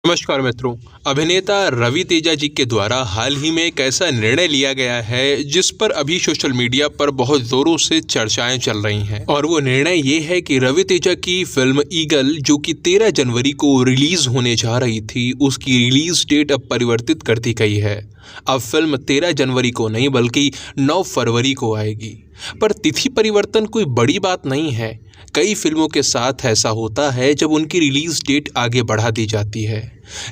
नमस्कार मित्रों। अभिनेता रवि तेजा जी के द्वारा हाल ही में एक ऐसा निर्णय लिया गया है जिस पर अभी सोशल मीडिया पर बहुत जोरों से चर्चाएं चल रही हैं और वो निर्णय ये है कि रवि तेजा की फिल्म ईगल जो कि 13 जनवरी को रिलीज होने जा रही थी, उसकी रिलीज डेट अब परिवर्तित कर दी गई है। अब फिल्म 13 जनवरी को नहीं बल्कि 9 फरवरी को आएगी। पर तिथि परिवर्तन कोई बड़ी बात नहीं है। कई फिल्मों के साथ ऐसा होता है जब उनकी रिलीज डेट आगे बढ़ा दी जाती है।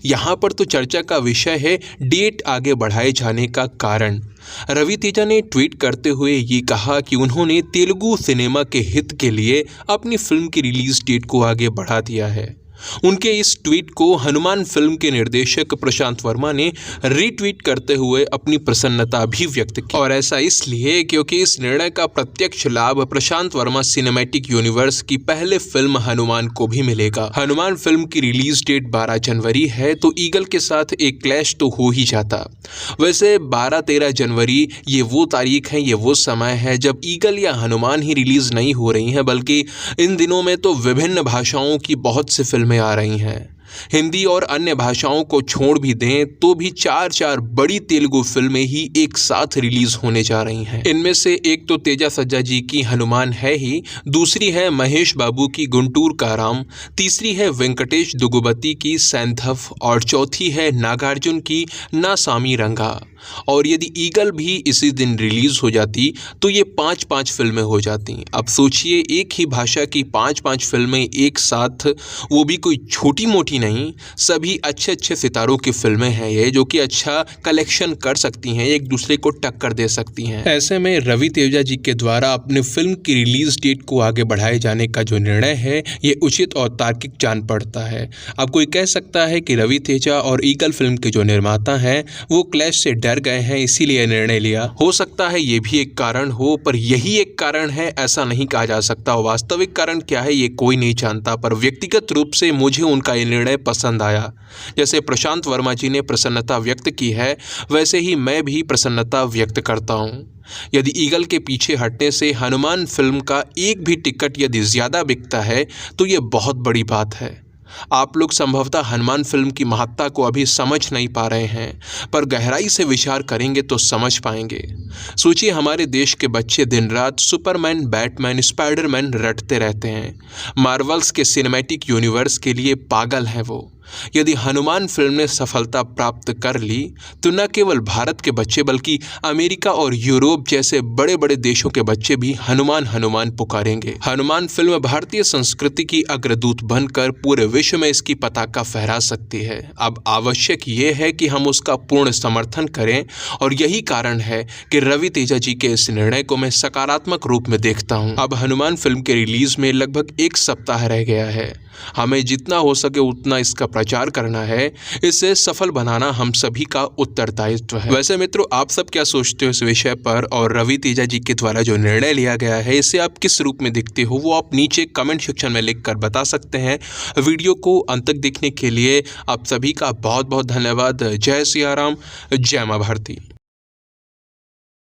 यहाँ पर तो चर्चा का विषय है डेट आगे बढ़ाए जाने का कारण। रवि तेजा ने ट्वीट करते हुए ये कहा कि उन्होंने तेलुगु सिनेमा के हित के लिए अपनी फिल्म की रिलीज डेट को आगे बढ़ा दिया है। उनके इस ट्वीट को हनुमान फिल्म के निर्देशक प्रशांत वर्मा ने रीट्वीट करते हुए अपनी प्रसन्नता भी व्यक्त की, और ऐसा इसलिए क्योंकि इस निर्णय का प्रत्यक्ष लाभ प्रशांत वर्मा सिनेमैटिक यूनिवर्स की पहले फिल्म हनुमान को भी मिलेगा। हनुमान फिल्म की रिलीज डेट 12 जनवरी है तो ईगल के साथ एक क्लैश तो हो ही जाता। वैसे 12-13 जनवरी ये वो तारीख है, ये वो समय है जब ईगल या हनुमान ही रिलीज नहीं हो रही हैं, बल्कि इन दिनों में तो विभिन्न भाषाओं की बहुत सी फिल्में आ रही हैं। हिंदी और अन्य भाषाओं को छोड़ भी दें तो भी 4 बड़ी तेलुगु फिल्में ही एक साथ रिलीज होने जा रही हैं। इनमें से एक तो तेजा सज्जा जी की हनुमान है ही, दूसरी है महेश बाबू की गुंटूर काराम, तीसरी है वेंकटेश दुगुबती की सैंधव और चौथी है नागार्जुन की नासामी रंगा। और यदि ईगल भी इसी दिन रिलीज हो जाती तो ये 5 फिल्में हो जाती। अब सोचिए, एक ही भाषा की 5 फिल्में एक साथ, वो भी कोई छोटी मोटी नहीं, सभी अच्छे सितारों की फिल्में हैं ये, जो कि अच्छा कलेक्शन कर सकती हैं, एक दूसरे को टक्कर दे सकती हैं। ऐसे में रवि तेजा जी के द्वारा अपने फिल्म की रिलीज डेट को आगे बढ़ाए जाने का जो निर्णय है ये उचित और तार्किक जान पड़ता है। अब कोई कह सकता है कि रवि तेजा और ईगल फिल्म के जो निर्माता हैं वो क्लैश से डर गए हैं, इसीलिए निर्णय लिया। हो सकता है ये भी एक कारण हो, पर यही एक कारण है ऐसा नहीं कहा जा सकता। वास्तविक कारण क्या है ये कोई नहीं जानता, पर व्यक्तिगत रूप से मुझे उनका ये निर्णय पसंद आया। जैसे प्रशांत वर्मा जी ने प्रसन्नता व्यक्त की है, वैसे ही मैं भी प्रसन्नता व्यक्त करता हूँ। यदि ईगल के पीछे हटने से हनुमान फिल्म का एक भी टिकट यदि ज़्यादा बिकता है तो ये बहुत बड़ी बात है। आप लोग संभवतः हनुमान फिल्म की महत्ता को अभी समझ नहीं पा रहे हैं, पर गहराई से विचार करेंगे तो समझ पाएंगे। सोचिए, हमारे देश के बच्चे दिन रात सुपरमैन, बैटमैन, स्पाइडरमैन रटते रहते हैं। मार्वल्स के सिनेमैटिक यूनिवर्स के लिए पागल हैं वो। यदि हनुमान फिल्म ने सफलता प्राप्त कर ली तो न केवल भारत के बच्चे बल्कि अमेरिका और यूरोप जैसे बड़े बड़े देशों के बच्चे भी हनुमान हनुमान पुकारेंगे। हनुमान फिल्म भारतीय संस्कृति की अग्रदूत बनकर पूरे विश्व में इसकी पताका फहरा सकती है। अब आवश्यक ये है कि हम उसका पूर्ण समर्थन करें, और यही कारण है कि रवि तेजा जी के इस निर्णय को मैं सकारात्मक रूप में देखता हूँ। अब हनुमान फिल्म के रिलीज में लगभग 1 सप्ताह रह गया है। हमें जितना हो सके उतना इसका प्रचार करना है, इसे सफल बनाना हम सभी का उत्तरदायित्व है। वैसे मित्रों, आप सब क्या सोचते हो इस विषय पर, और रवि तेजा जी के द्वारा जो निर्णय लिया गया है इसे आप किस रूप में देखते हो, वो आप नीचे कमेंट सेक्शन में लिखकर बता सकते हैं। वीडियो को अंत तक देखने के लिए आप सभी का बहुत बहुत धन्यवाद। जय सिया राम, जय मां भारती।